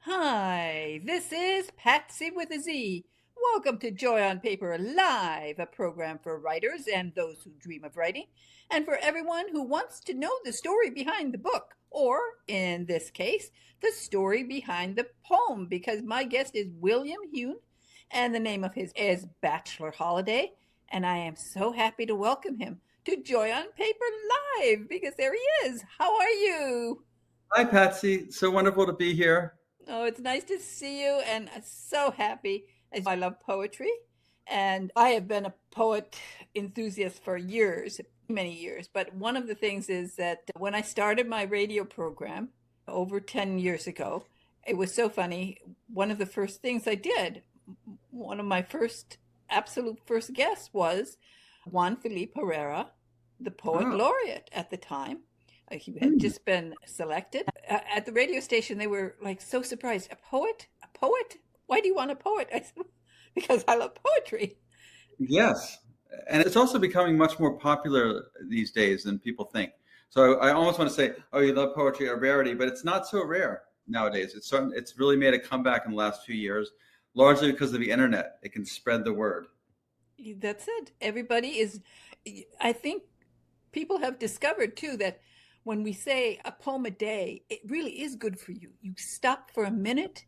Hi, this is PatZi with a Z. Welcome to Joy on Paper Live, a program for writers and those who dream of writing, and for everyone who wants to know the story behind the book, or in this case, the story behind the poem, because my guest is William Huhn, and the name of his is Bachelor Holiday, and I am so happy to welcome him to Joy on Paper Live, because there he is. How are you? Hi, Patsy. So wonderful to be here. Oh, it's nice to see you, and I'm so happy. As I love poetry, and I have been a poet enthusiast for years, many years. But one of the things is that when I started my radio program over 10 years ago, it was so funny. One of the first things I did, one of my absolute first guests was Juan Felipe Herrera, the poet Oh, laureate at the time. He had hmm. just been selected. At the radio station, they were like so surprised. A poet? A poet? Why do you want a poet? I said, because I love poetry. Yes. And it's also becoming much more popular these days than people think. So I almost want to say, oh, you love poetry, a rarity, but it's not so rare nowadays. It's really made a comeback in the last few years, largely because of the internet. It can spread the word. That's it. Everybody is, I think people have discovered too that when we say a poem a day, it really is good for you. You stop for a minute,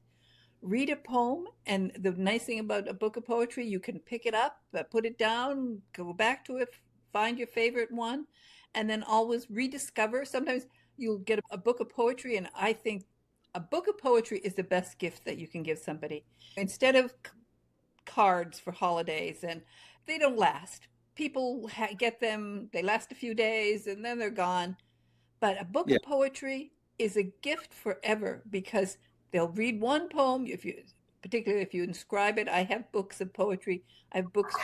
read a poem, and the nice thing about a book of poetry, you can pick it up, put it down, go back to it, find your favorite one, and then always rediscover. Sometimes you'll get a book of poetry, and I think a book of poetry is the best gift that you can give somebody. Instead of cards for holidays, and they don't last. People get them, they last a few days, and then they're gone. But a book Yeah. of poetry is a gift forever because they'll read one poem if you, particularly if you inscribe it. I have books of poetry. I have books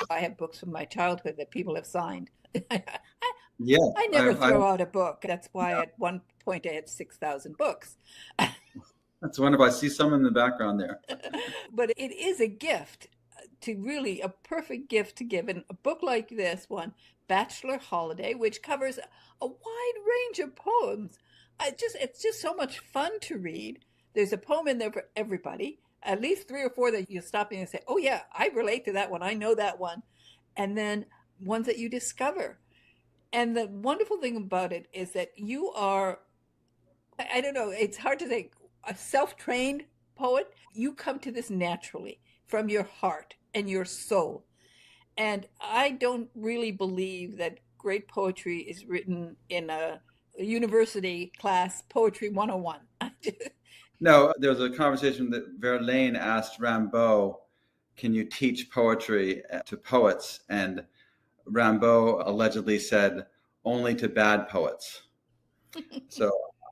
from my childhood that people have signed. Yeah. I never I, throw out a book. That's why at one point I had 6,000 books. that's wonderful. I see some in the background there. But it is a gift, to really a perfect gift to give. And a book like this one, Bachelor Holiday, which covers a wide range of poems. It's just so much fun to read. There's a poem in there for everybody, at least three or four that you stop and say, oh yeah, I relate to that one. I know that one. And then ones that you discover. And the wonderful thing about it is that you are, I don't know, it's hard to say, a self trained poet. You come to this naturally from your heart and your soul. And I don't really believe that great poetry is written in a university class, Poetry 101. No, there was a conversation that Verlaine asked Rimbaud, can you teach poetry to poets? And Rimbaud allegedly said, only to bad poets. So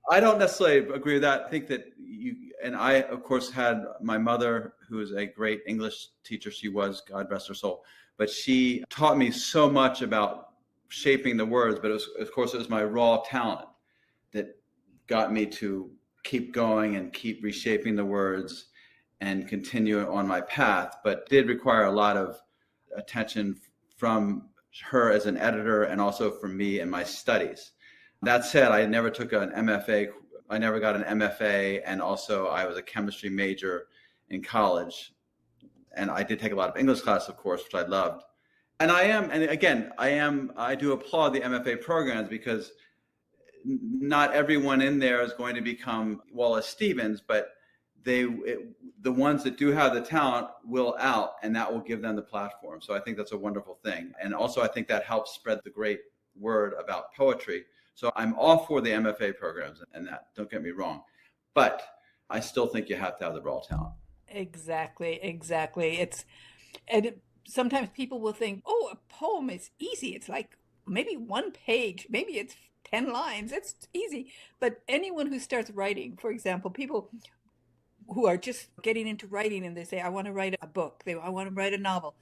I don't necessarily agree with that. I think that and I, of course, had my mother, who is a great English teacher. She was, God rest her soul, but she taught me so much about shaping the words. But of course, it was my raw talent that got me to keep going and keep reshaping the words and continue on my path. But did require a lot of attention from her as an editor and also from me in my studies. That said, I never took an MFA. I never got an MFA, and also I was a chemistry major in college. And I did take a lot of English class, of course, which I loved. And again, I do applaud the MFA programs because not everyone in there is going to become Wallace Stevens, but the ones that do have the talent will out, and that will give them the platform. So I think that's a wonderful thing. And also, I think that helps spread the great word about poetry. So I'm all for the MFA programs and that, don't get me wrong. But I still think you have to have the raw talent. Exactly, exactly. Sometimes people will think, oh, a poem is easy. It's like maybe one page, maybe it's 10 lines. It's easy. But anyone who starts writing, for example, people who are just getting into writing and they say, I want to write a book, I want to write a novel.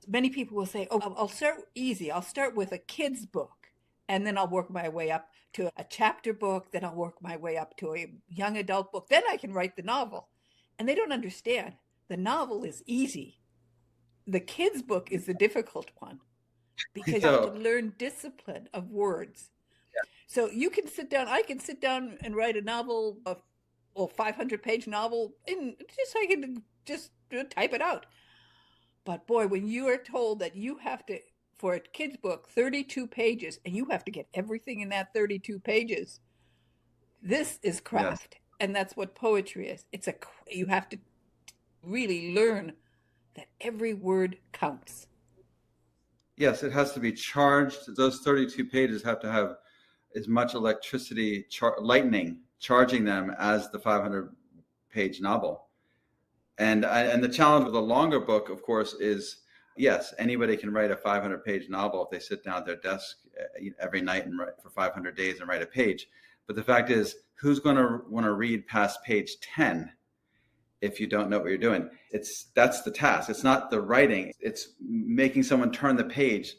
Many people will say, oh, I'll start easy. I'll start with a kid's book, and then I'll work my way up to a chapter book. Then I'll work my way up to a young adult book. Then I can write the novel. And they don't understand. The novel is easy. The kid's book is the difficult one because you have to So learn discipline of words. So you can sit down, I can sit down and write a novel of 500-page novel in just so I can just type it out. But boy, when you are told that you have to, for a kid's book, 32 pages, and you have to get everything in that 32 pages, this is Yes. craft. And that's what poetry is. You have to really learn that every word counts. Yes, it has to be charged. Those 32 pages have to have as much electricity, lightning charging them as the 500-page novel. And the challenge with a longer book, of course, is yes, anybody can write a 500-page novel if they sit down at their desk every night and write for 500 days and write a page. But the fact is, who's going to want to read past page 10 if you don't know what you're doing? That's the task. It's not the writing. It's making someone turn the page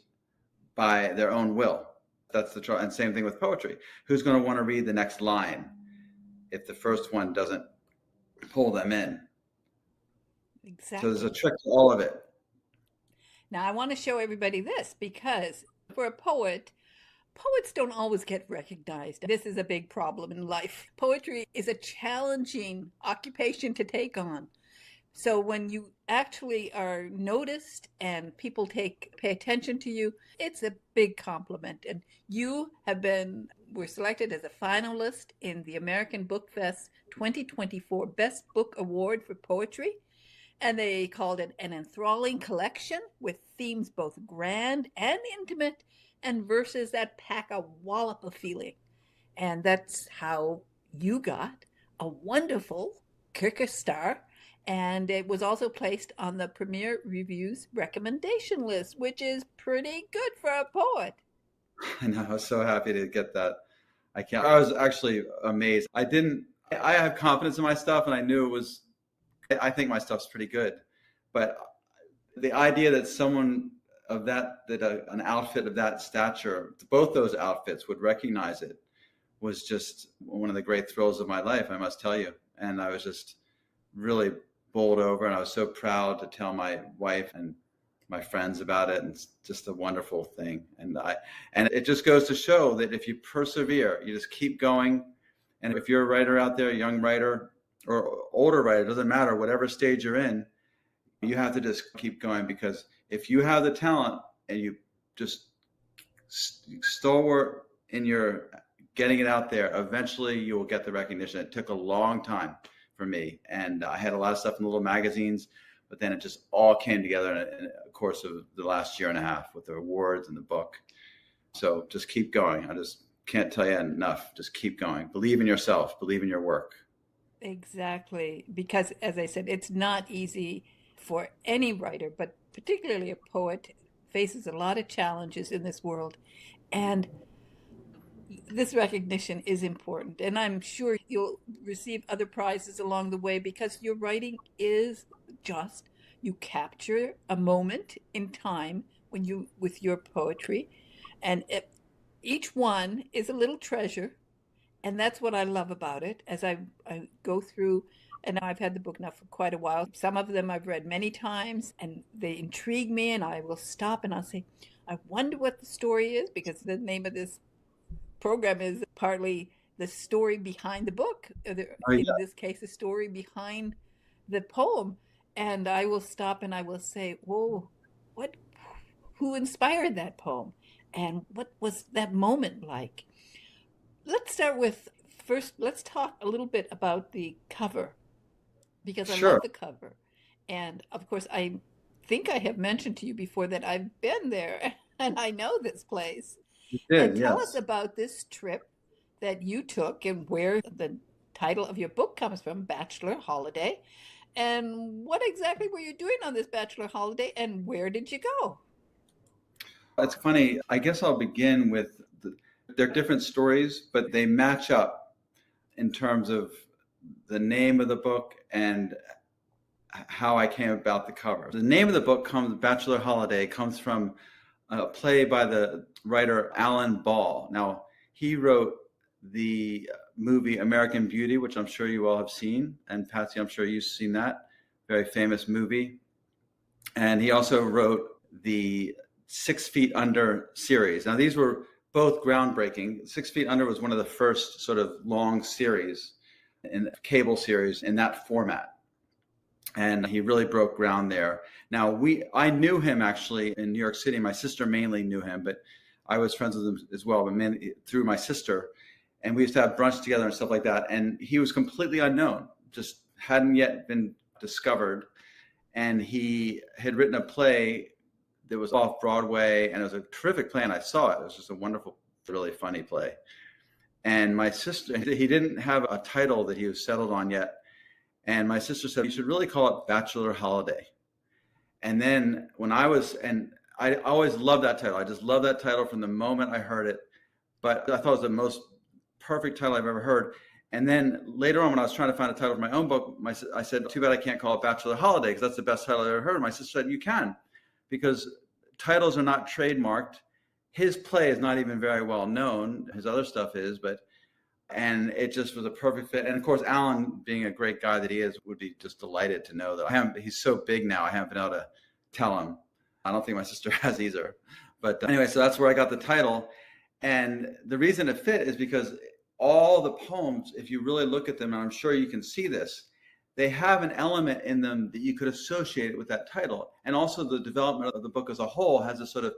by their own will. That's the trouble. And same thing with poetry. Who's going to want to read the next line if the first one doesn't pull them in? Exactly. So there's a trick to all of it. Now, I want to show everybody this because for a poet, poets don't always get recognized. This is a big problem in life. Poetry is a challenging occupation to take on. So when you actually are noticed and people pay attention to you, it's a big compliment. And you were selected as a finalist in the American Book Fest 2024 Best Book Award for Poetry. And they called it an enthralling collection with themes both grand and intimate and verses that pack a wallop of feeling. And that's how you got a wonderful Kirkus star. And it was also placed on the Premier Review's recommendation list, which is pretty good for a poet. I know. I was so happy to get that. I was actually amazed. I have confidence in my stuff, and I knew I think my stuff's pretty good. But the idea that someone of an outfit of that stature, both those outfits would recognize it, was just one of the great thrills of my life, I must tell you. And I was just really bowled over, and I was so proud to tell my wife and my friends about it. And it's just a wonderful thing. And it just goes to show that if you persevere, you just keep going. And if you're a writer out there, a young writer or older writer, it doesn't matter, whatever stage you're in, you have to just keep going, because if you have the talent and you just stalwart in your getting it out there, eventually you will get the recognition. It took a long time for me, and I had a lot of stuff in the little magazines, but then it just all came together in the course of the last year and a half with the awards and the book. So just keep going. I just can't tell you enough. Just keep going. Believe in yourself. Believe in your work. Exactly. Because, as I said, it's not easy for any writer, but particularly a poet, faces a lot of challenges in this world. And this recognition is important. And I'm sure you'll receive other prizes along the way, because your writing is just, you capture a moment in time with your poetry. And each one is a little treasure. And that's what I love about it. As I go through, and I've had the book now for quite a while. Some of them I've read many times, and they intrigue me, and I will stop and I'll say, I wonder what the story is, because the name of this program is partly the story behind the book. In this case, the story behind the poem. And I will stop and I will say, whoa, who inspired that poem? And what was that moment like? Let's start with first, let's talk a little bit about the cover, because I Sure. love the cover. And of course, I think I have mentioned to you before that I've been there and I know this place. You And did, tell us yes. about this trip that you took and where the title of your book comes from, Bachelor Holiday. And what exactly were you doing on this Bachelor Holiday, and where did you go? It's funny. I guess I'll begin with they're different stories, but they match up in terms of the name of the book and how I came about the cover. The name of the book, Bachelor Holiday, comes from a play by the writer Alan Ball. Now, he wrote the movie American Beauty, which I'm sure you all have seen. And PatZi, I'm sure you've seen that. Very famous movie. And he also wrote the 6 Feet Under series. Now, these were both groundbreaking. 6 Feet Under was one of the first sort of long series in a cable series in that format. And he really broke ground there. Now, I knew him actually in New York City. My sister mainly knew him, but I was friends with him as well, but through my sister. And we used to have brunch together and stuff like that. And he was completely unknown, just hadn't yet been discovered. And he had written a play that was off Broadway, and it was a terrific play, and I saw it. It was just a wonderful, really funny play. And my sister, he didn't have a title that he was settled on yet. And my sister said, you should really call it Bachelor Holiday. And then I always loved that title. I just loved that title from the moment I heard it. But I thought it was the most perfect title I've ever heard. And then later on, when I was trying to find a title for my own book, I said, too bad I can't call it Bachelor Holiday, because that's the best title I ever heard. And my sister said, you can, because titles are not trademarked. His play is not even very well known. His other stuff is, and it just was a perfect fit. And of course, Alan, being a great guy that he is, would be just delighted to know that he's so big now, I haven't been able to tell him. I don't think my sister has either. But anyway, so that's where I got the title. And the reason it fit is because all the poems, if you really look at them, and I'm sure you can see this, they have an element in them that you could associate with that title. And also the development of the book as a whole has a sort of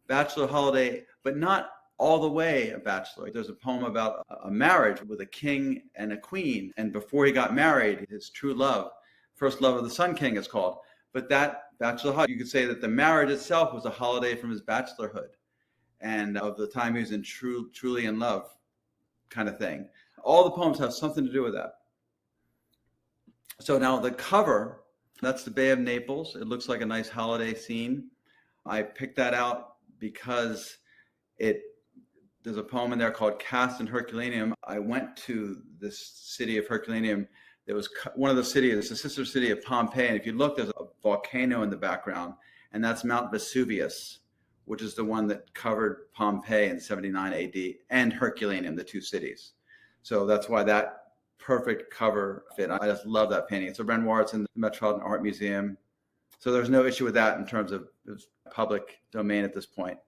Bachelor Holiday, but not all the way a bachelor. There's a poem about a marriage with a king and a queen. And before he got married, his true love, first love of the Sun King, is called. But that Bachelor Holiday, you could say that the marriage itself was a holiday from his bachelorhood and of the time he was in truly in love kind of thing. All the poems have something to do with that. So now the cover, that's the Bay of Naples. It looks like a nice holiday scene. I picked that out because there's a poem in there called Cast in Herculaneum. I went to this city of Herculaneum. There was one of the cities, it's a sister city of Pompeii. And if you look, there's a volcano in the background, and that's Mount Vesuvius, which is the one that covered Pompeii in 79 AD and Herculaneum, the two cities. So that's why that perfect cover fit. I just love that painting. It's a Renoir. It's in the Metropolitan Art Museum. So there's no issue with that in terms of public domain at this point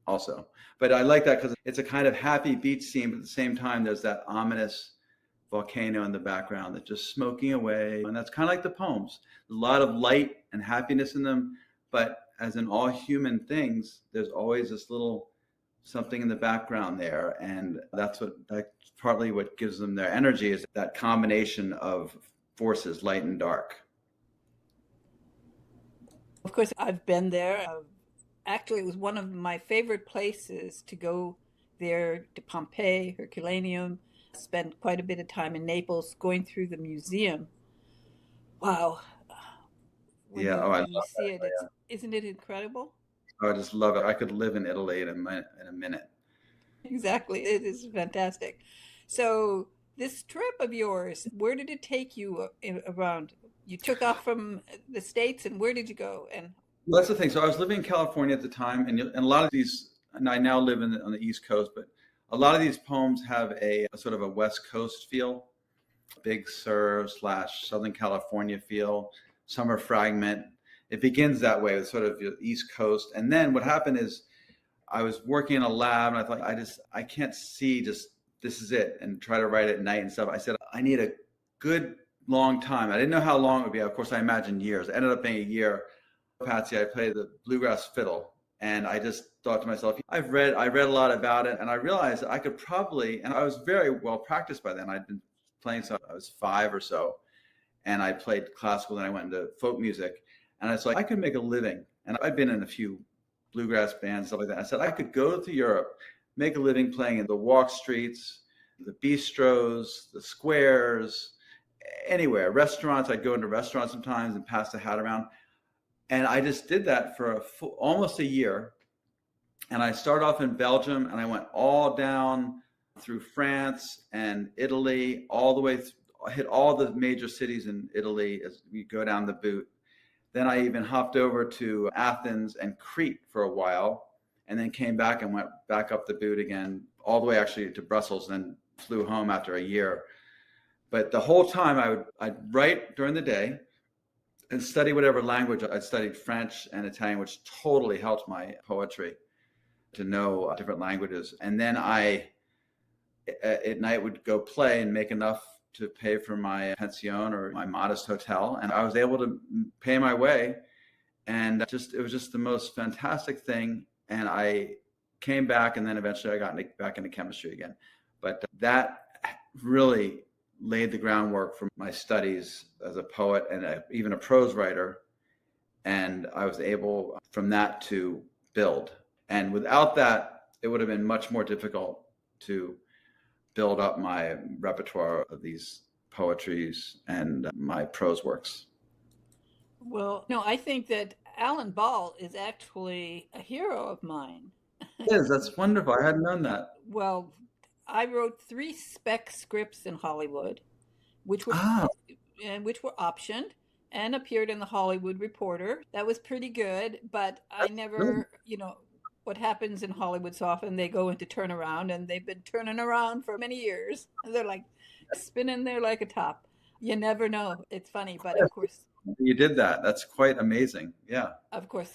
also. But I like that because it's a kind of happy beach scene, but at the same time, there's that ominous volcano in the background that's just smoking away. And that's kind of like the poems. There's a lot of light and happiness in them, but as in all human things, there's always this little something in the background there. And that's partly what gives them their energy, is that combination of forces, light and dark. Of course, I've been there. Actually, it was one of my favorite places to go there, to Pompeii, Herculaneum. Spent quite a bit of time in Naples going through the museum. Wow. When Yeah, you love see that. it, isn't it incredible? I just love it. I could live in Italy in a minute. Exactly. It is fantastic. So, this trip of yours, where did it take you around? You took off from the States, and where did you go? And Well, that's the thing. So I was living in California at the time, and a lot of these, and I now live on the East Coast, but a lot of these poems have a sort of a West Coast feel, Big Sur / Southern California feel, summer fragment. It begins that way with sort of the East Coast. And then what happened is I was working in a lab, and I thought, I can't see just this is it, and try to write at night and stuff. I said, I need a good long time. I didn't know how long it would be. Of course, I imagined years. It ended up being a year. PatZi, I played the bluegrass fiddle, and I just thought to myself, I read a lot about it, and I realized that I could probably, and I was very well practiced by then. I'd been playing since I was 5 or so, and I played classical, then I went into folk music, and I was like, I could make a living. And I'd been in a few bluegrass bands, stuff like that. I said, I could go to Europe, make a living playing in the walk streets, the bistros, the squares, anywhere, restaurants. I'd go into restaurants sometimes and pass the hat around. And I just did that for almost a year. And I started off in Belgium, and I went all down through France and Italy, all the way, hit all the major cities in Italy as we go down the boot. Then I even hopped over to Athens and Crete for a while, and then came back and went back up the boot again, all the way actually to Brussels, and then flew home after a year. But the whole time I'd write during the day and study whatever language. I studied French and Italian, which totally helped my poetry to know different languages. And then I, at night, would go play and make enough to pay for my pension or my modest hotel, and I was able to pay my way. And it was just the most fantastic thing. And I came back, and then eventually I got back into chemistry again. But that really laid the groundwork for my studies as a poet and even a prose writer. And I was able from that to build. And without that, it would have been much more difficult to build up my repertoire of these poetries and my prose works. Well, no, I think that Alan Ball is actually a hero of mine. It is. That's wonderful. I hadn't known that. Well, I wrote 3 spec scripts in Hollywood, which were Ah, which were optioned and appeared in the Hollywood Reporter. That was pretty good, but I good. never, what happens in Hollywood so often, they go into turnaround, and they've been turning around for many years. They're like spinning there like a top. You never know. It's funny, but of course, You did that. That's quite amazing. Yeah.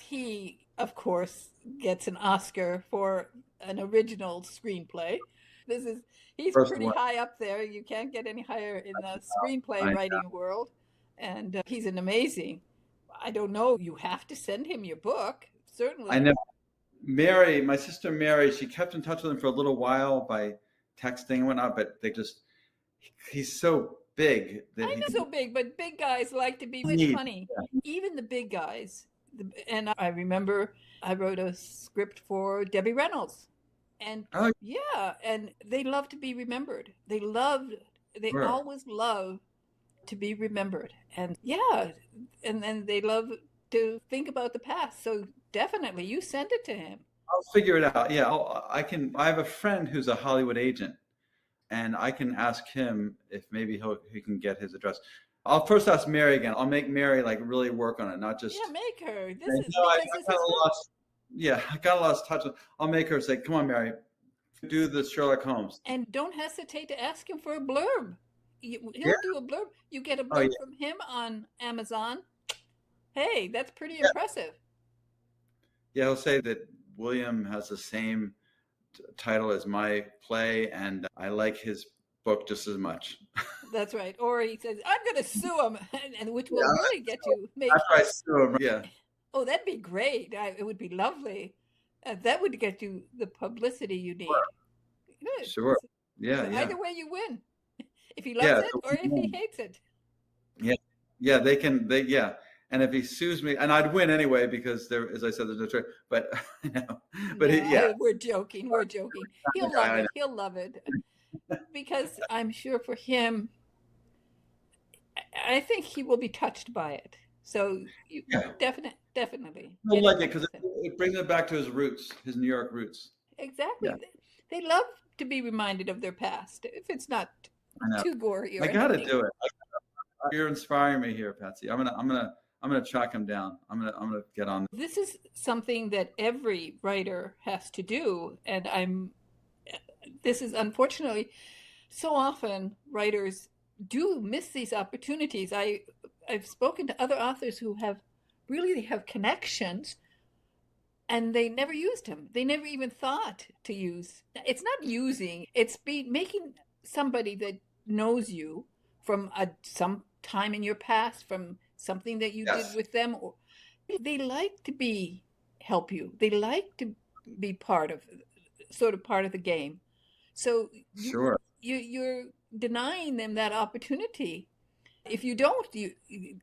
he, of course, gets an Oscar for an original screenplay. This is He's First pretty one. high up there. You can't get any higher in the screenplay I, writing world, and he's an amazing. I don't know. You have to send him your book, I certainly. know. Mary, my sister Mary, she kept in touch with him for a little while by texting and whatnot, but he's so big that I he know so big, but big guys like to be. It's needs. funny, even the big guys. And I remember I wrote a script for Debbie Reynolds, and Oh, yeah, and they love to be remembered. They sure. always love to be remembered, and yeah, and then they love to think about the past. So definitely, you send it to him. I'll figure it out. Yeah, I can. I have a friend who's a Hollywood agent, and I can ask him if maybe he can get his address. I'll first ask Mary again. I'll make Mary like really work on it, not Yeah, just. make her. This is No, because I this kind is of fun. lost. Yeah, I got lost touch with. I'll make her say, "Come on, Mary, do the Sherlock Holmes." And don't hesitate to ask him for a blurb. Yeah. He'll do a blurb. You get a Oh, blurb yeah. from him on Amazon. Hey, that's pretty Yeah. impressive. Yeah. He'll say that William has the same title as my play, and I like his book just as much. That's right. Or he says, "I'm going to sue him," and which will Yeah. really get you make. After I sue him, yeah. Oh, that'd be great. It would be lovely. That would get you the publicity you need. Good. Sure. Yeah. So Yeah. either way, you win. If he loves Yeah. it or if he hates it. Yeah, yeah, they can. Yeah, and if he sues me, and I'd win anyway because there, as I said, there's no trade. But but yeah, No, we're joking. We're joking. He'll love I it. He'll love it because I'm sure for him, I think he will be touched by it. So you yeah, definitely I get in like it touch because with him. it brings it back to his roots, his New York roots. Exactly. Yeah, They love to be reminded of their past, if it's not I know. too gory or I got to anything. do it. You're inspiring me here, PatZi. I'm gonna track him down. I'm gonna get on. This is something that every writer has to do, and this is unfortunately so often writers do miss these opportunities. I've spoken to other authors who have connections, and they never used them. They never even thought to use. It's not using. It's making somebody that knows you from some time in your past, from something that you did Yes, with them, or they like to be help you. They like to be part of the game. So sure. you're denying them that opportunity. If you don't, you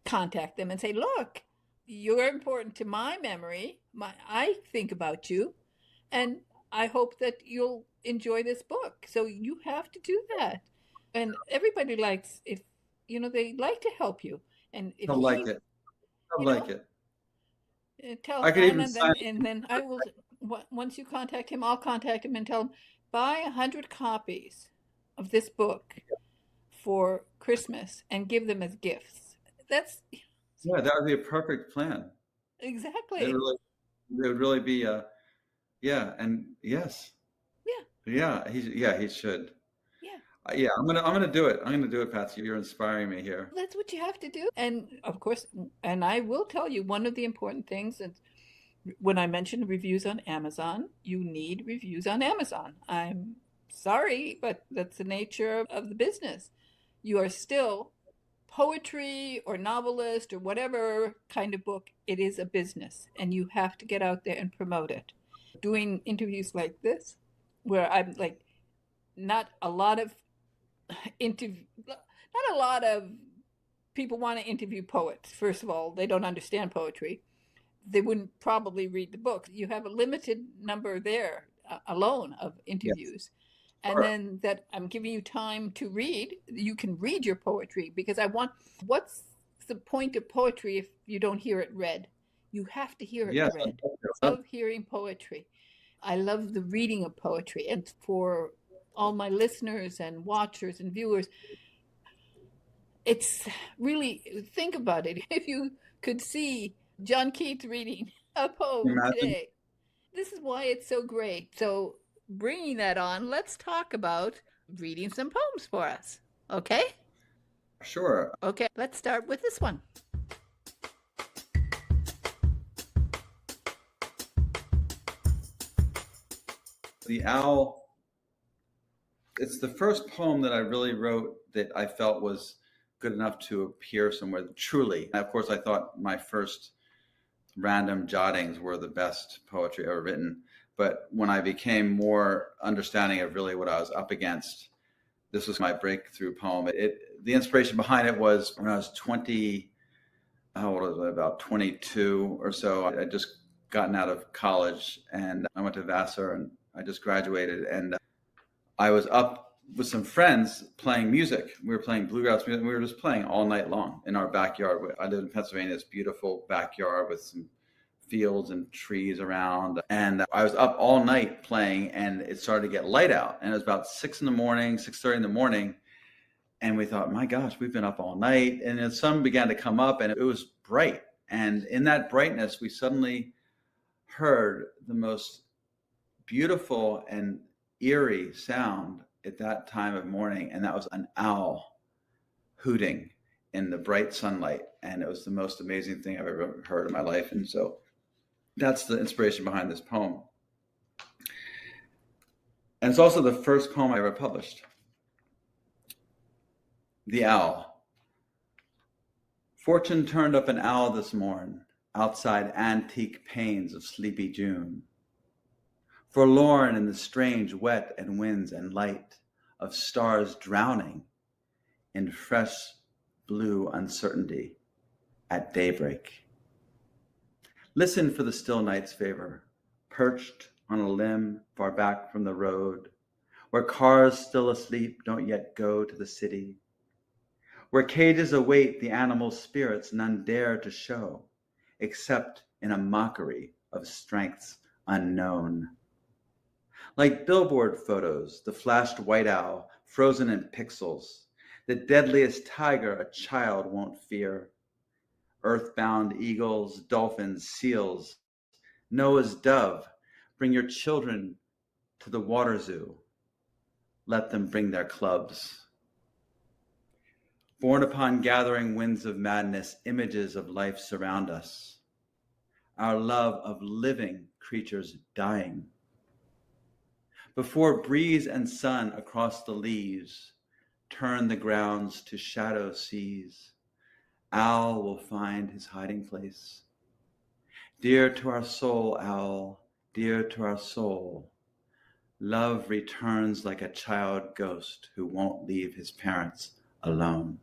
contact them and say, "Look, you're important to my memory. I think about you, and I hope that you'll enjoy this book." So you have to do that. And everybody likes if they like to help you. And if I like it. I you like know, it. tell I could and even then sign. and then I will once you contact him, I'll contact him and tell him buy 100 copies of this book for Christmas and give them as gifts. That's Yeah, that would be a perfect plan. It exactly. really, it would really be. Yeah, and yes, Yeah, yeah, he should. yeah. Yeah, I'm gonna do it. I'm gonna do it, Patsy. You're inspiring me here. That's what you have to do. And of course, and I will tell you one of the important things that when I mentioned reviews on Amazon, you need reviews on Amazon. I'm sorry, but that's the nature of the business. you are still poetry or novelist or whatever kind of book, it is a business and you have to get out there and promote it. Doing interviews like this, where I'm like, not a lot of not a lot of people want to interview poets. First of all, they don't understand poetry. They wouldn't probably read the book. You have a limited number there alone of Yes. interviews. And Sure. then that I'm giving you time to read. You can read your poetry because what's the point of poetry if you don't hear it read? You have to hear it Yes. read. I love hearing poetry. I love the reading of poetry. And for all my listeners and watchers and viewers, it's really, think about it. If you could see John Keats reading a poem Imagine. today, this is why it's so great. So, bringing that on, let's talk about reading some poems for us. Okay? Sure. Okay, let's start with this one. The Owl, it's the first poem that I really wrote that I felt was good enough to appear somewhere, truly. And of course, I thought my first random jottings were the best poetry ever written. But when I became more understanding of really what I was up against, this was my breakthrough poem. The inspiration behind it was when I was 20, how old was I, about 22 or so. I just gotten out of college and I went to Vassar and I just graduated. And I was up with some friends playing music. We were playing bluegrass music. We were just playing all night long in our backyard. I live in Pennsylvania, this beautiful backyard with some fields and trees around. And I was up all night playing and it started to get light out. And it was about 6 in the morning, 6:30 in the morning. And we thought, my gosh, we've been up all night. And the sun began to come up and it was bright. And in that brightness, we suddenly heard the most beautiful and eerie sound at that time of morning. And that was an owl hooting in the bright sunlight. And it was the most amazing thing I've ever heard in my life. And so that's the inspiration behind this poem. And it's also the first poem I ever published. The Owl. Fortune turned up an owl this morn, outside antique panes of sleepy June. Forlorn in the strange wet and winds and light of stars drowning in fresh blue uncertainty at daybreak. Listen for the still night's favor, perched on a limb far back from the road, where cars still asleep don't yet go to the city, where cages await the animal spirits none dare to show, except in a mockery of strengths unknown. Like billboard photos, the flashed white owl, frozen in pixels, the deadliest tiger a child won't fear. Earthbound eagles, dolphins, seals, Noah's dove, bring your children to the water zoo. Let them bring their clubs. Born upon gathering winds of madness, images of life surround us. Our love of living creatures dying. Before breeze and sun across the leaves turn the grounds to shadow seas, owl will find his hiding place. Dear to our soul, owl, dear to our soul, love returns like a child ghost who won't leave his parents alone.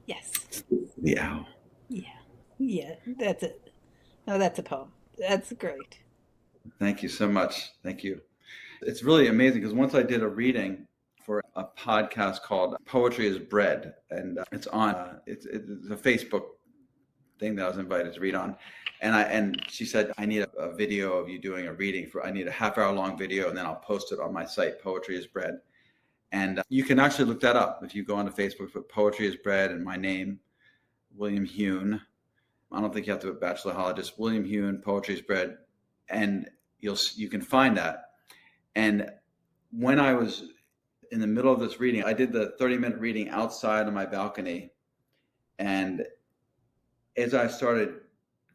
Yes. The Owl. Yeah. Yeah, that's it. No, that's a poem. That's great. Thank you so much. Thank you. It's really amazing because once I did a reading for a podcast called Poetry is Bread, and it's on, it's a Facebook thing that I was invited to read on. And she said, I need a video of you doing a reading I need a half-hour long video, and then I'll post it on my site, Poetry is Bread. And you can actually look that up. If you go onto Facebook, put Poetry is Bread and my name, William Huhn. I don't think you have to put Bachelor Holiday, just William Huhn, Poetry is Bread. And you can find that. And when I was in the middle of this reading, I did the 30-minute reading outside on my balcony. And as I started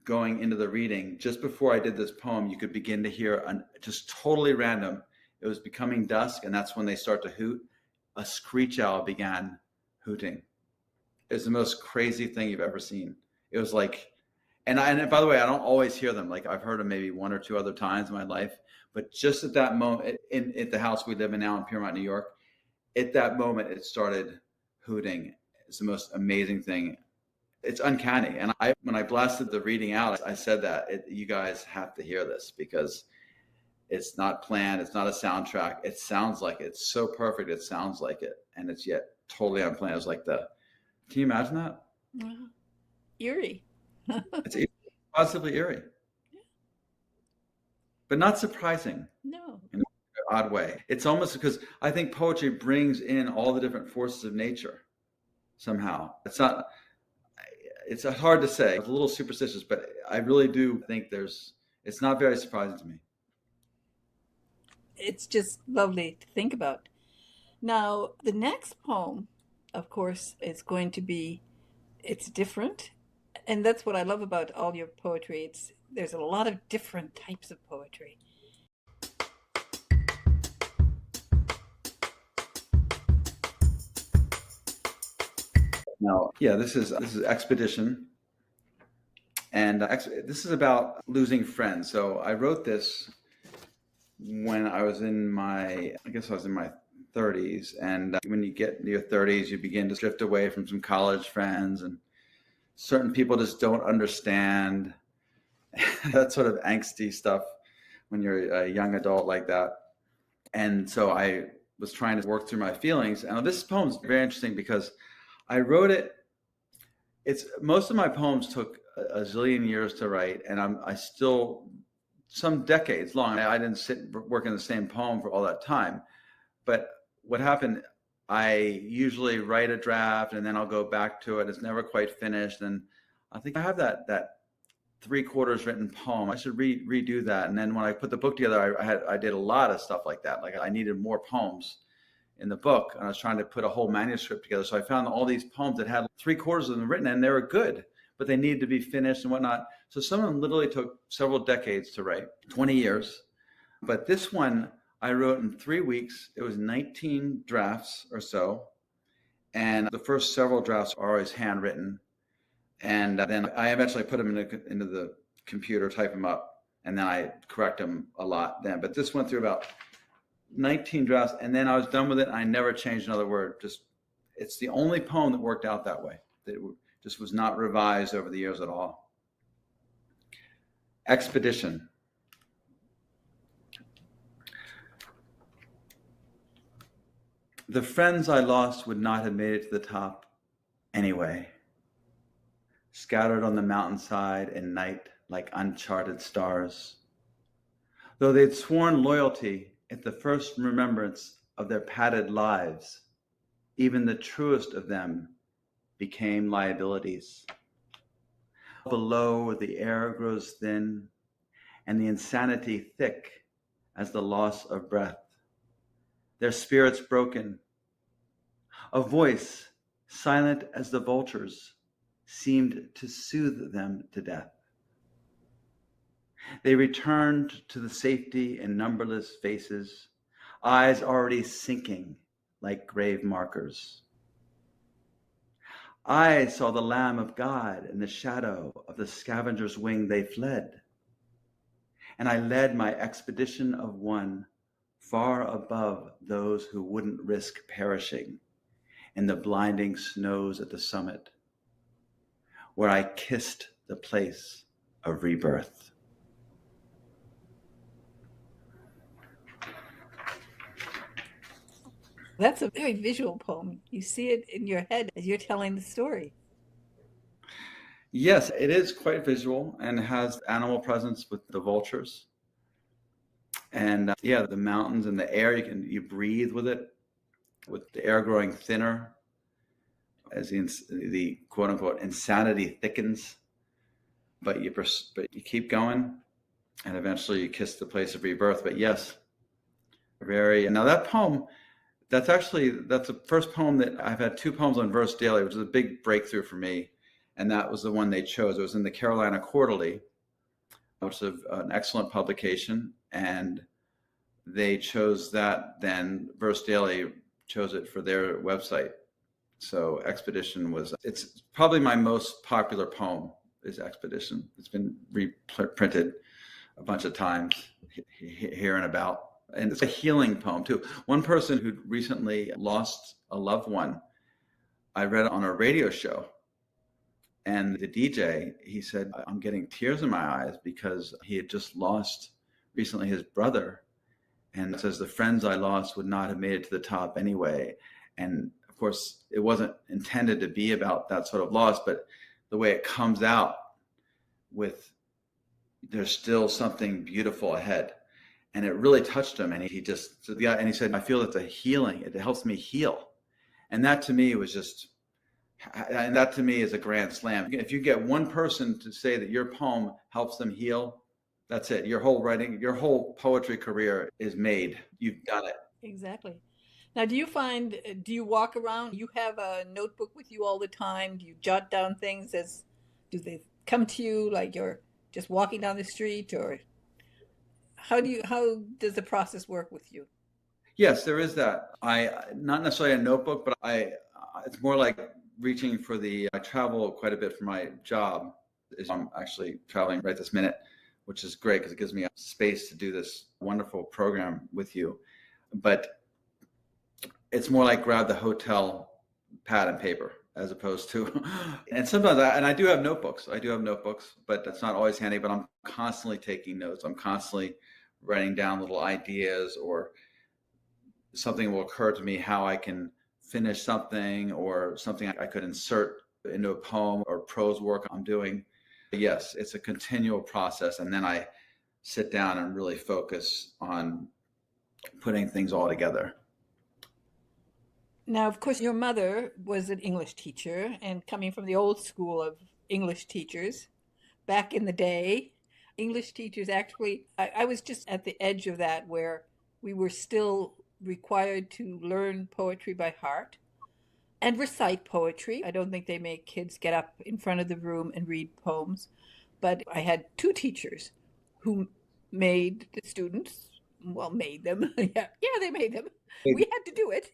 going into the reading, just before I did this poem, you could begin to hear just totally random. It it was becoming dusk, and that's when they start to hoot. A screech owl began hooting. It was the most crazy thing you've ever seen. It was like, and by the way, I don't always hear them. Like I've heard them maybe one or two other times in my life, but just at that moment, at the house we live in now in Piermont, New York, at that moment, it started hooting. It's the most amazing thing. It's uncanny. And when I blasted the reading out, I said that you guys have to hear this because it's not planned. It's not a soundtrack. It sounds like it. It's so perfect. It sounds like it. And it's yet totally unplanned. It's like can you imagine that? Eerie. It's positively eerie, but not surprising. No. In an odd way. It's almost because I think poetry brings in all the different forces of nature somehow. It's hard to say. It's a little superstitious, but I really do think it's not very surprising to me. It's just lovely to think about. Now, the next poem, of course, is going to be, it's different. And that's what I love about all your poetry. There's a lot of different types of poetry. Now, yeah, this is Expedition. And this is about losing friends. So I wrote this when I was in my 30s. And when you get into your 30s, you begin to drift away from some college friends, and certain people just don't understand that sort of angsty stuff when you're a young adult like that. And so I was trying to work through my feelings. And this poem is very interesting because I wrote it. Most of my poems took a zillion years to write, and I still, some decades long. I didn't sit working the same poem for all that time. But what happened, I usually write a draft and then I'll go back to it. It's never quite finished. And I think I have that 3/4 written poem. I should redo that. And then when I put the book together, I did a lot of stuff like that. Like I needed more poems in the book, and I was trying to put a whole manuscript together. So I found all these poems that had 3/4 of them written, and they were good, but they needed to be finished and whatnot. So some of them literally took several decades to write, 20 years. But this one I wrote in 3 weeks. It was 19 drafts or so. And the first several drafts are always handwritten. And then I eventually put them into the computer, type them up, and then I correct them a lot then. But this went through about 19 drafts, and then I was done with it. I never changed another word. It's the only poem that worked out that way. That just was not revised over the years at all. Expedition. The friends I lost would not have made it to the top anyway. Scattered on the mountainside in night like uncharted stars. Though they'd sworn loyalty at the first remembrance of their padded lives, even the truest of them became liabilities. Below, the air grows thin, and the insanity thick as the loss of breath. Their spirits broken. A voice, silent as the vultures, seemed to soothe them to death. They returned to the safety in numberless faces, eyes already sinking like grave markers. I saw the Lamb of God in the shadow of the scavenger's wing they fled, and I led my expedition of one far above those who wouldn't risk perishing in the blinding snows at the summit, where I kissed the place of rebirth. That's a very visual poem. You see it in your head as you're telling the story. Yes, it is quite visual and has animal presence with the vultures. And the mountains and the air, you breathe with it, with the air growing thinner as the quote unquote insanity thickens. But you keep going, and eventually you kiss the place of rebirth. But yes, now that poem, that's the first poem that I've had 2 poems on Verse Daily, which is a big breakthrough for me. And that was the one they chose. It was in the Carolina Quarterly, which is an excellent publication. And they chose that. Then Verse Daily chose it for their website. So Expedition it's probably my most popular poem is Expedition. It's been reprinted a bunch of times here and about. And it's a healing poem too. One person who recently lost a loved one, I read it on a radio show. And the DJ, he said, I'm getting tears in my eyes because he had just lost recently his brother. And it says, the friends I lost would not have made it to the top anyway. And of course, it wasn't intended to be about that sort of loss, but the way it comes out with, there's still something beautiful ahead. And it really touched him. And he said, I feel it's a healing. It helps me heal. And that to me was just, and that to me is a grand slam. If you get one person to say that your poem helps them heal, that's it. Your whole poetry career is made. You've done it. Exactly. Now, do you walk around? You have a notebook with you all the time? Do you jot down things do they come to you like you're just walking down the street, or how does the process work with you? Yes, there is that. Not necessarily a notebook, but it's more like reaching for I travel quite a bit for my job. I'm actually traveling right this minute, which is great because it gives me space to do this wonderful program with you. But it's more like grab the hotel pad and paper as opposed to, and sometimes I do have notebooks. But that's not always handy, but I'm constantly taking notes. I'm constantly writing down little ideas, or something will occur to me how I can finish something, or something I could insert into a poem or prose work I'm doing. Yes, it's a continual process. And then I sit down and really focus on putting things all together. Now, of course, your mother was an English teacher, and coming from the old school of English teachers, back in the day, English teachers actually, I was just at the edge of that where we were still required to learn poetry by heart and recite poetry. I don't think they make kids get up in front of the room and read poems, but I had two teachers who made the students, made them. Yeah, they made them. We had to do it.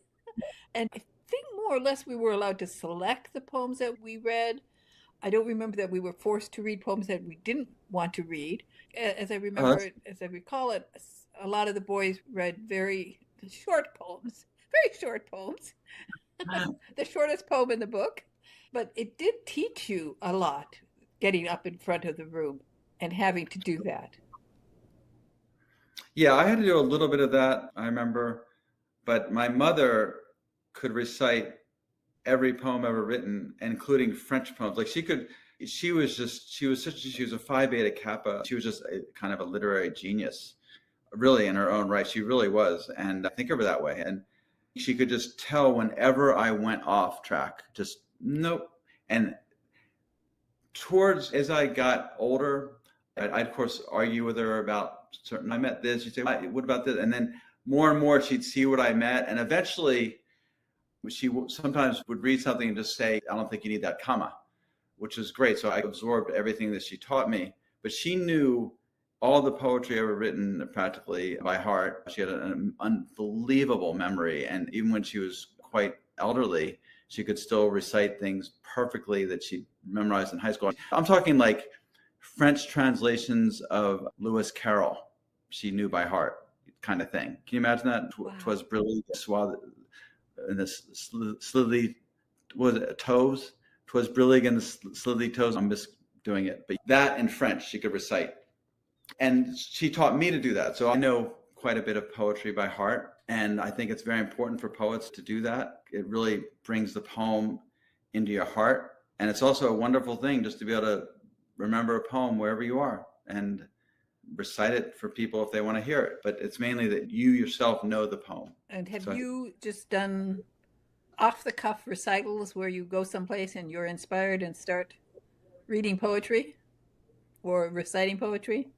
And I think more or less we were allowed to select the poems that we read. I don't remember that we were forced to read poems that we didn't want to read. As I recall it, a lot of the boys read very short poems, the shortest poem in the book. But it did teach you a lot, getting up in front of the room and having to do that. Yeah, I had to do a little bit of that, I remember. But my mother could recite every poem ever written, including French poems. Like she was a Phi Beta Kappa. She was just a kind of a literary genius, really, in her own right. She really was. And I think of her that way. And she could just tell whenever I went off track, just nope. And as I got older, I'd of course argue with her about I met this. She'd say, what about this? And then more and more she'd see what I meant. And eventually she sometimes would read something and just say, I don't think you need that comma, which is great. So I absorbed everything that she taught me. But she knew all the poetry ever written practically by heart. She had an unbelievable memory. And even when she was quite elderly, she could still recite things perfectly that she memorized in high school. I'm talking like French translations of Lewis Carroll. She knew by heart, kind of thing. Can you imagine that? Wow. 'Twas brilliant, suave, and the slithy, was it toes? 'Twas brilliant and the slithy toes. I'm misdoing it, but that in French she could recite, and she taught me to do that. So I know quite a bit of poetry by heart, and I think it's very important for poets to do that. It really brings the poem into your heart, and it's also a wonderful thing just to be able to remember a poem wherever you are and recite it for people if they want to hear it. But it's mainly that you yourself know the poem. And have you just done off-the-cuff recitals where you go someplace and you're inspired and start reading poetry or reciting poetry?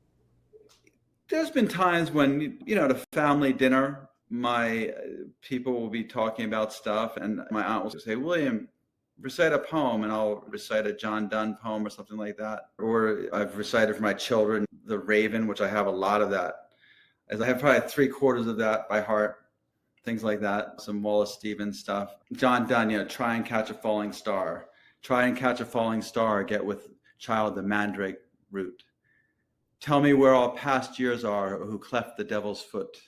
There's been times when, at a family dinner, my people will be talking about stuff, and my aunt will say, William, recite a poem, and I'll recite a John Donne poem or something like that. Or I've recited for my children The Raven, which I have a lot of that As I have probably 3/4 of that by heart, things like that. Some Wallace Stevens stuff. John Donne, try and catch a falling star. Try and catch a falling star, get with child the mandrake root. Tell me where all past years are, who cleft the devil's foot.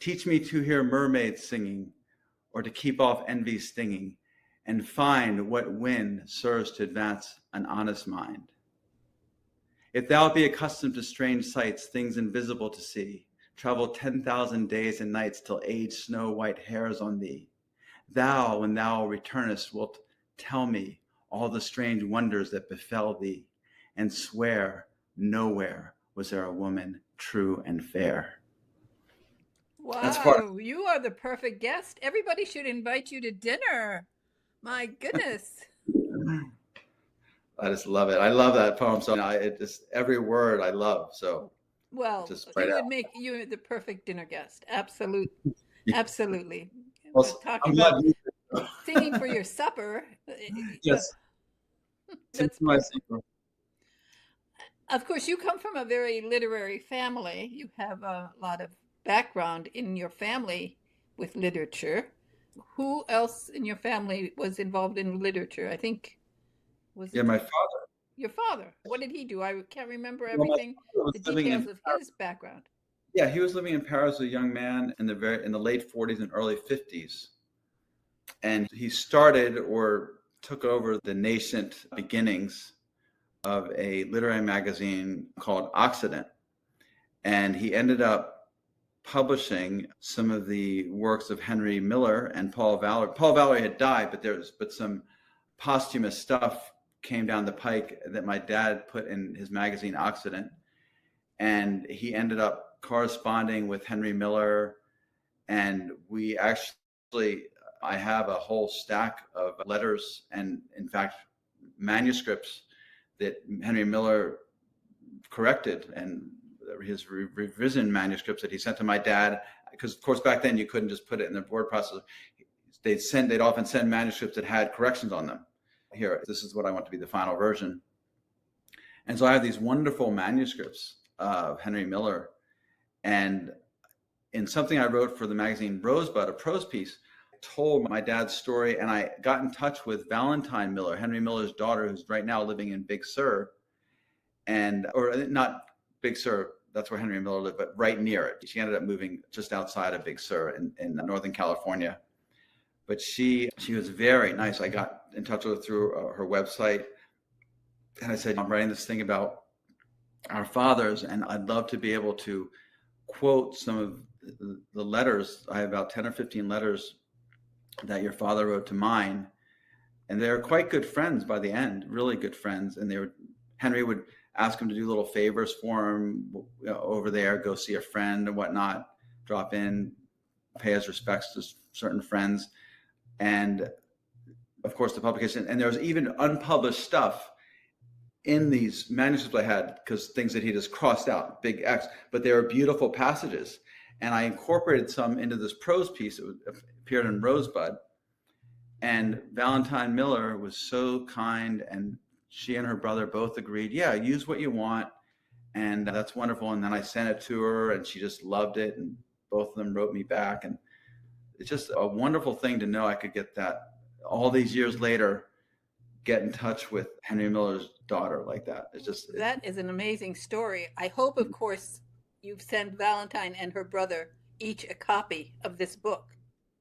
Teach me to hear mermaids singing, or to keep off envy's stinging, and find what wind serves to advance an honest mind. If thou be accustomed to strange sights, things invisible to see, travel 10,000 days and nights till age snow white hairs on thee. Thou, when thou returnest, wilt tell me all the strange wonders that befell thee, and swear nowhere was there a woman true and fair. That's part. Wow, you are the perfect guest. Everybody should invite you to dinner. My goodness. I just love it. I love that poem. So it just every word I love. So Well, just it would make you the perfect dinner guest. Absolutely. Yeah. Absolutely. Well, Talking about singing for your supper. Yes. That's my perfect. Of course, you come from a very literary family. You have a lot of background in your family with literature. Who else in your family was involved in literature? I think was it my father. Your father. What did he do? I can't remember Well, everything, the details of his background. Yeah, he was living in Paris as a young man in the late 40s and early 50s. And he started or took over the nascent beginnings of a literary magazine called Occident. And he ended up publishing some of the works of Henry Miller and Paul Valery. Paul Valery had died, but some posthumous stuff came down the pike that my dad put in his magazine Occident. And he ended up corresponding with Henry Miller. And I have a whole stack of letters and, in fact, manuscripts that Henry Miller corrected, and his revision manuscripts that he sent to my dad. Because, of course, back then you couldn't just put it in the word processor. They'd often send manuscripts that had corrections on them. Here, this is what I want to be the final version. And so I have these wonderful manuscripts of Henry Miller. And in something I wrote for the magazine Rosebud, a prose piece, I told my dad's story, and I got in touch with Valentine Miller, Henry Miller's daughter, who's right now living in Big Sur. Or not Big Sur, that's where Henry Miller lived, but right near it. She ended up moving just outside of Big Sur in Northern California. But she was very nice. I got in touch with her through her website. And I said, I'm writing this thing about our fathers, and I'd love to be able to quote some of the letters. I have about 10 or 15 letters that your father wrote to mine. And they're quite good friends by the end, really good friends. And Henry would ask him to do little favors for him over there, go see a friend and whatnot, drop in, pay his respects to certain friends. And of course the publication, and there was even unpublished stuff in these manuscripts I had, because things that he just crossed out, big X, but they were beautiful passages. And I incorporated some into this prose piece that appeared in Rosebud. And Valentine Miller was so kind, and she and her brother both agreed, yeah, use what you want. And that's wonderful. And then I sent it to her, and she just loved it. And both of them wrote me back. And it's just a wonderful thing to know I could get that all these years later, get in touch with Henry Miller's daughter like that. That is an amazing story. I hope, of course, you've sent Valentine and her brother each a copy of this book.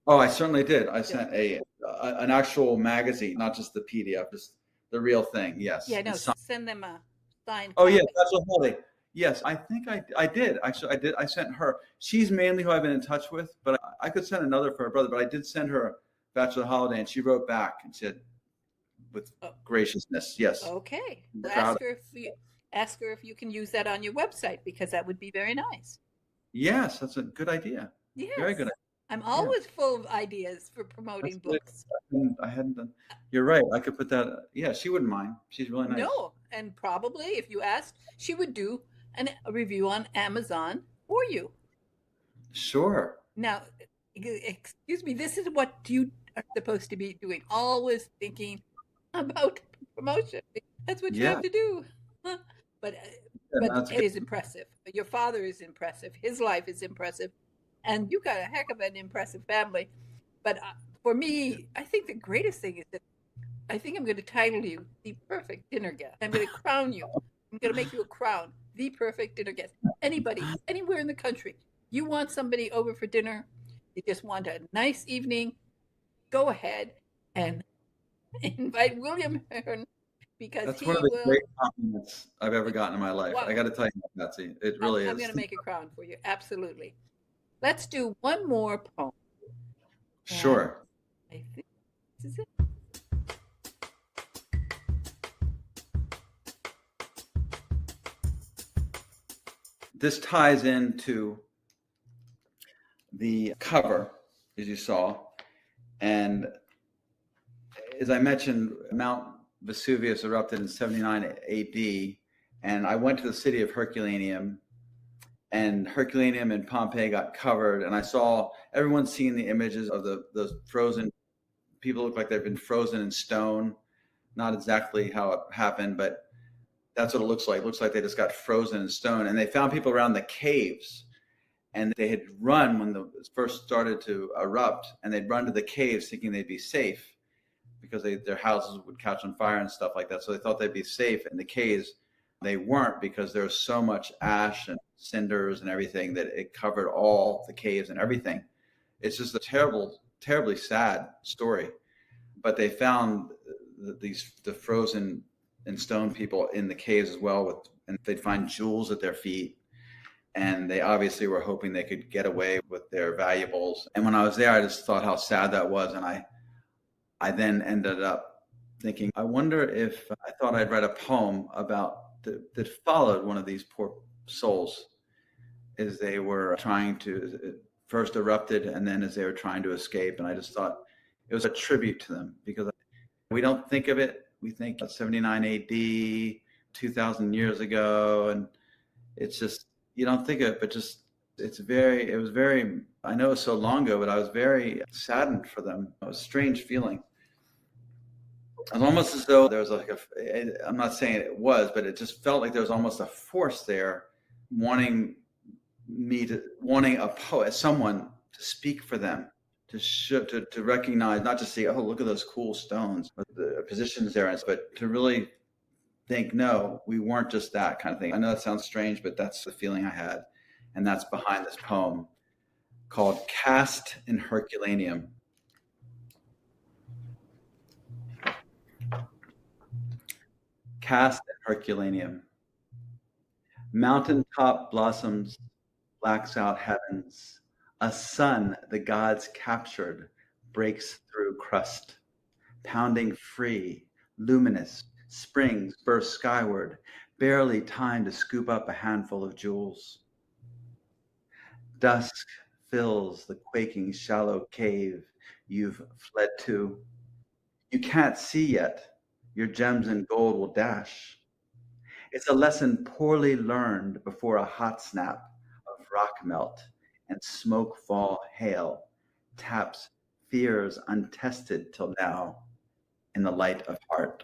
Oh, I certainly did. I sent an actual magazine, not just the PDF, just the real thing. Yes. Yeah, no, send them a signed copy. Oh, yeah, Bachelor Holiday. Yes, I think I did. Actually, I did. I sent her. She's mainly who I've been in touch with, but I could send another for her brother. But I did send her Bachelor Holiday, and she wrote back and said, with graciousness, yes. Okay. Ask her if you can use that on your website, because that would be very nice. Yes, that's a good idea. Yes. Very good idea. I'm always full of ideas for promoting books. I hadn't done. You're right. I could put that. Yeah, she wouldn't mind. She's really nice. No, and probably if you asked, she would do a review on Amazon for you. Sure. Now, excuse me, this is what you are supposed to be doing. Always thinking about promotion. That's what you have to do. But But that's it good. is impressive. Your father is impressive. His life is impressive. And you got a heck of an impressive family. But for me, I think the greatest thing is that I think I'm going to title you the perfect dinner guest. I'm going to crown you. I'm going to make you a crown, the perfect dinner guest. Anybody, anywhere in the country, you want somebody over for dinner, you just want a nice evening, go ahead and invite William Hearn because That's one of he the will. great compliments I've ever gotten in my life. I Wow, got to tell you, PatZi, it really I'm going is. to make a crown for you. Absolutely. Let's do one more poem. And Sure. I think this is it. This ties into the cover, as you saw. And as I mentioned, Mount Vesuvius erupted in 79 AD. And I went to the city of Herculaneum, and Herculaneum and Pompeii got covered. And I saw everyone seeing the images of the frozen people look like they've been frozen in stone. Not exactly how it happened, but that's what it looks like. It looks like they just got frozen in stone. And they found people around the caves, and they had run when the first started to erupt, and they'd run to the caves thinking they'd be safe because their houses would catch on fire and stuff like that. So they thought they'd be safe in the caves. They weren't, because there was so much ash and cinders and everything that it covered all the caves and everything. It's just a terribly sad story. But they found the frozen and stone people in the caves as well, and they'd find jewels at their feet, and they obviously were hoping they could get away with their valuables. And when I was there, I just thought how sad that was, and I then ended up thinking, I wonder if I thought I'd read a poem that followed one of these poor souls as they were trying to first erupted, and then as they were trying to escape. And I just thought it was a tribute to them, because we don't think of it. We think 79 AD, 2,000 years ago, and it's just, you don't think of it, but just it was very, I know it's so long ago, but I was very saddened for them. It was a strange feeling. It was almost as though there was I'm not saying it was, but it just felt like there was almost a force there wanting a poet, someone to speak for them, to recognize, not to say, oh, look at those cool stones, or the positions there, but to really think, no, we weren't just that kind of thing. I know that sounds strange, but that's the feeling I had. And that's behind this poem called Cast in Herculaneum. Cast in Herculaneum. Mountaintop blossoms, blacks out heavens. A sun the gods captured breaks through crust. Pounding free, luminous, springs burst skyward, barely time to scoop up a handful of jewels. Dusk fills the quaking shallow cave you've fled to. You can't see yet, your gems and gold will dash. It's a lesson poorly learned before a hot snap of rock melt and smoke fall hail taps fears untested till now in the light of heart.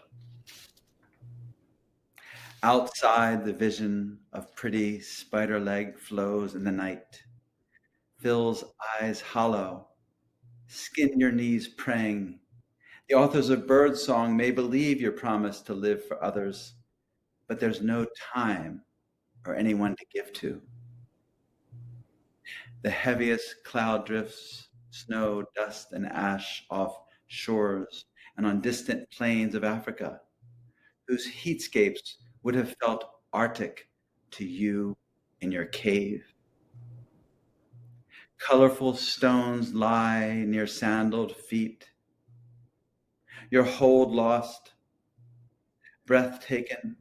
Outside, the vision of pretty spider leg flows in the night, fills eyes hollow, skin your knees praying. The authors of Birdsong may believe your promise to live for others, but there's no time or anyone to give to. The heaviest cloud drifts, snow, dust, and ash off shores and on distant plains of Africa, whose heatscapes would have felt arctic to you in your cave. Colorful stones lie near sandaled feet, your hold lost, breath taken.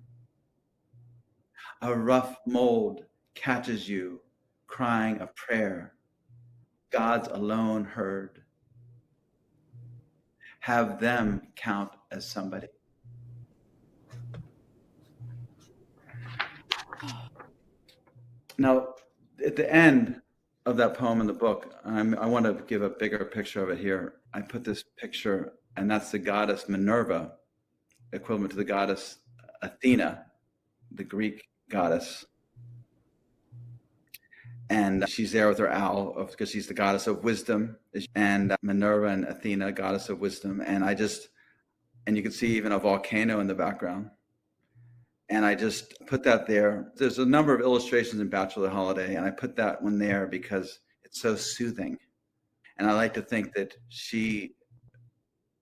A rough mold catches you crying a prayer God's alone heard. Have them count as somebody. Now, at the end of that poem in the book, I want to give a bigger picture of it here. I put this picture, and that's the goddess Minerva, equivalent to the goddess Athena, the Greek goddess. And she's there with her owl because she's the goddess of wisdom, and Minerva and Athena, goddess of wisdom. And you can see even a volcano in the background. And I just put that there. There's a number of illustrations in Bachelor Holiday, and I put that one there because it's so soothing. And I like to think that she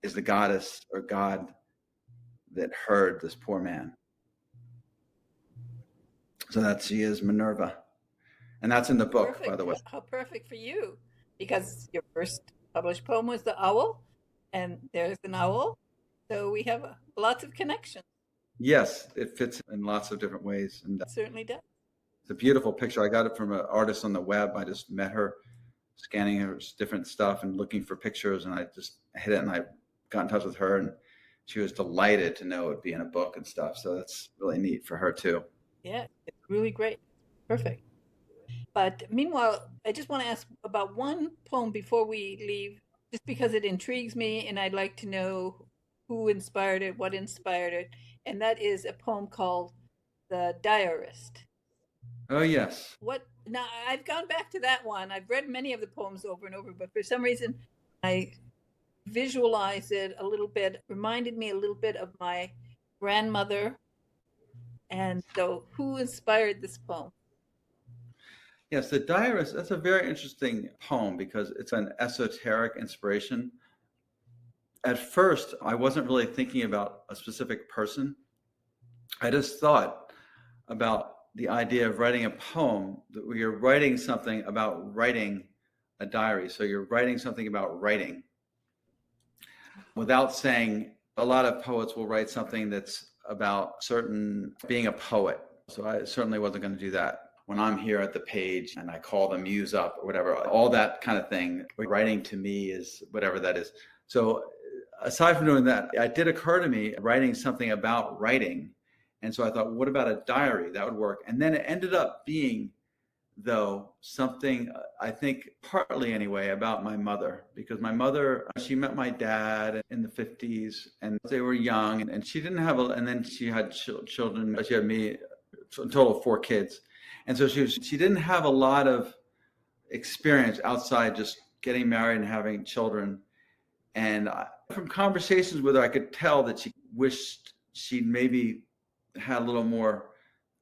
is the goddess or god that heard this poor man. So that she is Minerva. And that's in the book, Perfect. by the way. How perfect for you, because your first published poem was The Owl, and there's an owl. So we have lots of connections. Yes, it fits in lots of different ways. And It certainly does. it's a beautiful picture. I got it from an artist on the web. I just met her scanning her different stuff and looking for pictures, and I just hit it, and I got in touch with her, and she was delighted to know it would be in a book and stuff. So that's really neat for her too. Yeah, it's really great. Perfect. But meanwhile, I just want to ask about one poem before we leave, just because it intrigues me and I'd like to know who inspired it, what inspired it. And that is a poem called The Diarist. Oh, yes. What now? I've gone back to that one. I've read many of the poems over and over, but for some reason I visualized it a little bit, reminded me a little bit of my grandmother. And so who inspired this poem? Yes, The Diarist, that's a very interesting poem because it's an esoteric inspiration. At first, I wasn't really thinking about a specific person. I just thought about the idea of writing a poem where you're writing something about writing a diary. So you're writing something about writing without saying. A lot of poets will write something that's about certain being a poet. So I certainly wasn't going to do that. When I'm here at the page and I call the muse up or whatever, all that kind of thing, writing to me is whatever that is. So aside from doing that, it did occur to me writing something about writing. And so I thought, what about a diary? That would work. And then it ended up being, though, something, I think partly anyway, about my mother, because my mother, she met my dad in the 50s and they were young, and she didn't have and then she had children. She had me, a total of 4 kids. And so she didn't have a lot of experience outside just getting married and having children. And from conversations with her, I could tell that she wished she'd maybe had a little more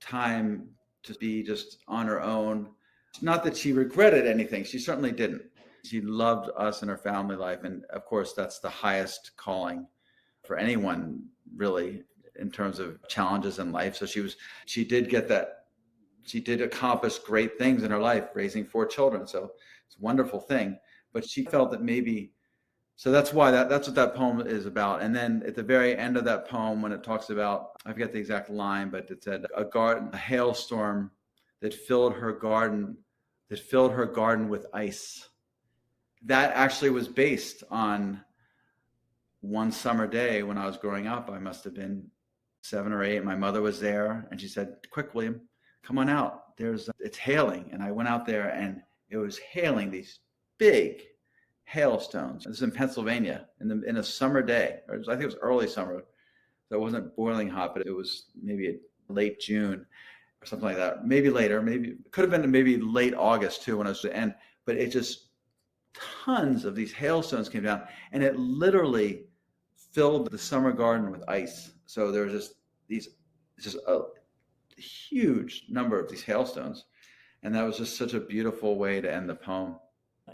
time to be just on her own. Not that she regretted anything. She certainly didn't. She loved us and her family life. And of course, that's the highest calling for anyone, really, in terms of challenges in life. So she did get that. She did accomplish great things in her life, raising 4 children. So it's a wonderful thing. But she felt that maybe, so that's why that's what that poem is about. And then at the very end of that poem, when it talks about, I forget the exact line, but it said a hailstorm that filled her garden with ice. That actually was based on one summer day when I was growing up. I must have been 7 or 8. My mother was there, and she said, "Quick, William, come on out. It's hailing." And I went out there, and it was hailing these big hailstones. This is in Pennsylvania in a summer day. I think it was early summer. So it wasn't boiling hot, but it was maybe late June or something like that. Maybe later, maybe it could have been maybe late August too when I was at the end. But it just, tons of these hailstones came down, and it literally filled the summer garden with ice. So there was just a huge number of these hailstones. And that was just such a beautiful way to end the poem.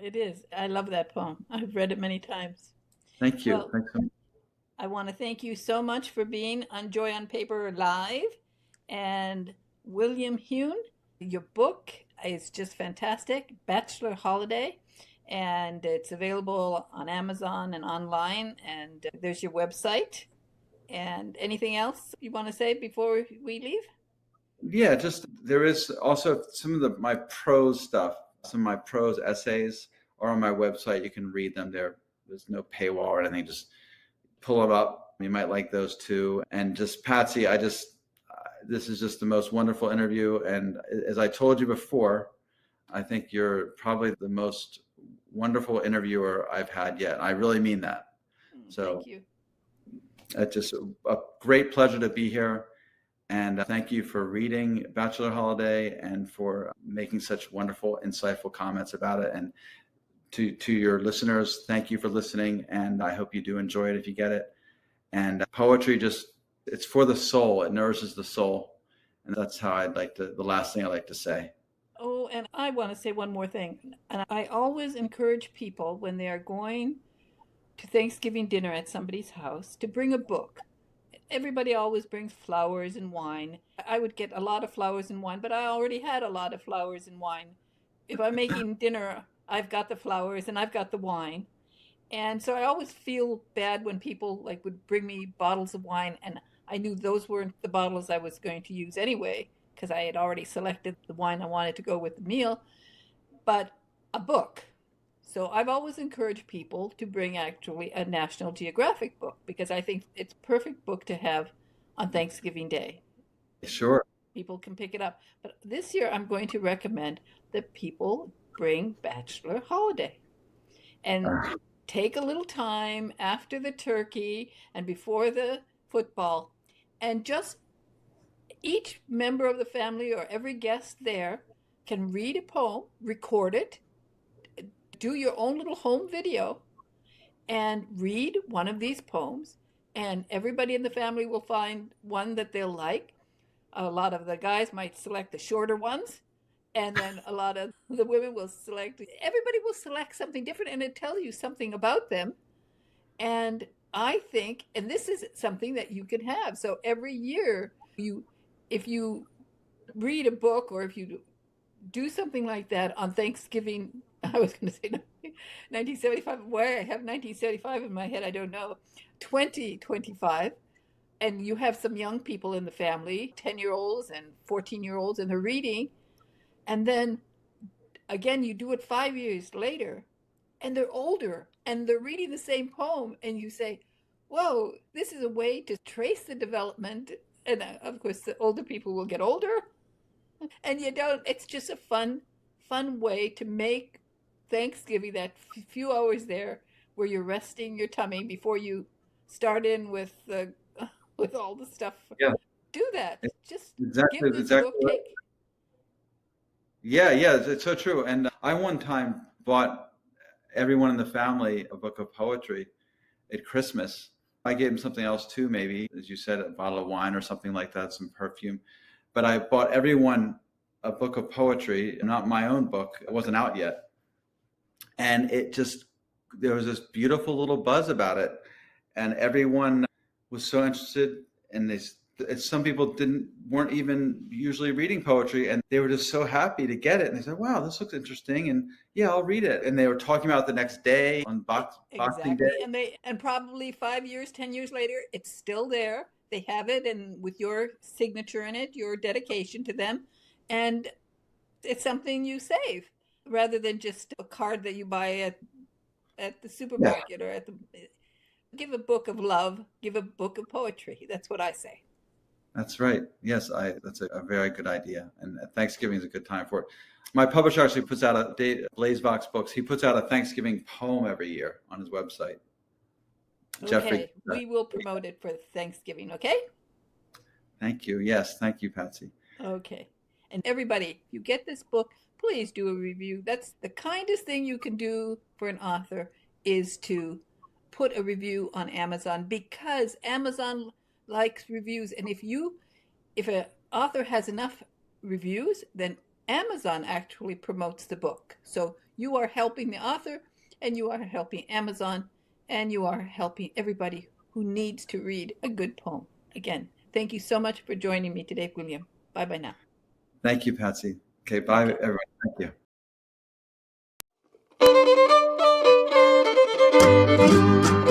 It is. I love that poem. I've read it many times. Thank you. Well, Thanks so much. I want to thank you so much for being on Joy on Paper Live. And William Huhn, your book is just fantastic, Bachelor Holiday. And it's available on Amazon and online. And there's your website. And anything else you want to say before we leave? Yeah, just there is also some of my prose stuff, some of my prose essays are on my website. You can read them there. There's no paywall or anything. Just pull them up. You might like those too. And just PatZi, this is just the most wonderful interview. And as I told you before, I think you're probably the most wonderful interviewer I've had yet. I really mean that. So thank you. It's just a great pleasure to be here. And thank you for reading Bachelor Holiday and for making such wonderful, insightful comments about it. And to your listeners, thank you for listening. And I hope you do enjoy it if you get it. And poetry it's for the soul. It nourishes the soul. And that's how the last thing I'd like to say. Oh, and I want to say one more thing. And I always encourage people when they are going to Thanksgiving dinner at somebody's house to bring a book. Everybody always brings flowers and wine. I would get a lot of flowers and wine, but I already had a lot of flowers and wine. If I'm making dinner, I've got the flowers and I've got the wine. And so I always feel bad when people like would bring me bottles of wine and I knew those weren't the bottles I was going to use anyway because I had already selected the wine I wanted to go with the meal, but a book. So I've always encouraged people to bring actually a National Geographic book because I think it's a perfect book to have on Thanksgiving Day. Sure. People can pick it up. But this year I'm going to recommend that people bring Bachelor Holiday and take a little time after the turkey and before the football and just each member of the family or every guest there can read a poem, record it, do your own little home video and read one of these poems, and everybody in the family will find one that they'll like. A lot of the guys might select the shorter ones, and then a lot of the women will everybody will select something different, and it tells you something about them. And I think, and this is something that you can have. So every year, if you read a book or if you do something like that on Thanksgiving, I was going to say 1975. Why I have 1975 in my head, I don't know. 2025, and you have some young people in the family, 10-year-olds and 14-year-olds, and they're reading. And then again, you do it 5 years later, and they're older, and they're reading the same poem, and you say, whoa, this is a way to trace the development. And of course, the older people will get older, and it's just a fun way to make Thanksgiving that few hours there where you're resting your tummy before you start in with all the stuff. Yeah. Do that. Just exactly, give this book. Right. Yeah, it's so true. And I one time bought everyone in the family a book of poetry at Christmas. I gave them something else too, maybe, as you said, a bottle of wine or something like that, some perfume. But I bought everyone a book of poetry, not my own book. It wasn't out yet. And there was this beautiful little buzz about it. And everyone was so interested in this. Some people weren't even usually reading poetry, and they were just so happy to get it. And they said, wow, this looks interesting. And yeah, I'll read it. And they were talking about it the next day on Boxing Day. And probably 5 years, 10 years later, it's still there. They have it, and with your signature in it, your dedication to them. And it's something you save rather than just a card that you buy at the supermarket or give a book of love, give a book of poetry. That's what I say. That's right. Yes, that's a very good idea. And Thanksgiving is a good time for it. My publisher actually puts out Blaze Vox Books. He puts out a Thanksgiving poem every year on his website. Okay, Jeffrey, we will promote it for Thanksgiving, okay? Thank you. Yes, thank you, PatZi. Okay. And everybody, if you get this book, please do a review. That's the kindest thing you can do for an author, is to put a review on Amazon, because Amazon likes reviews. And if an author has enough reviews, then Amazon actually promotes the book. So you are helping the author, and you are helping Amazon, and you are helping everybody who needs to read a good poem. Again, thank you so much for joining me today, William. Bye now. Thank you, PatZi. Okay, bye, everyone. Thank you.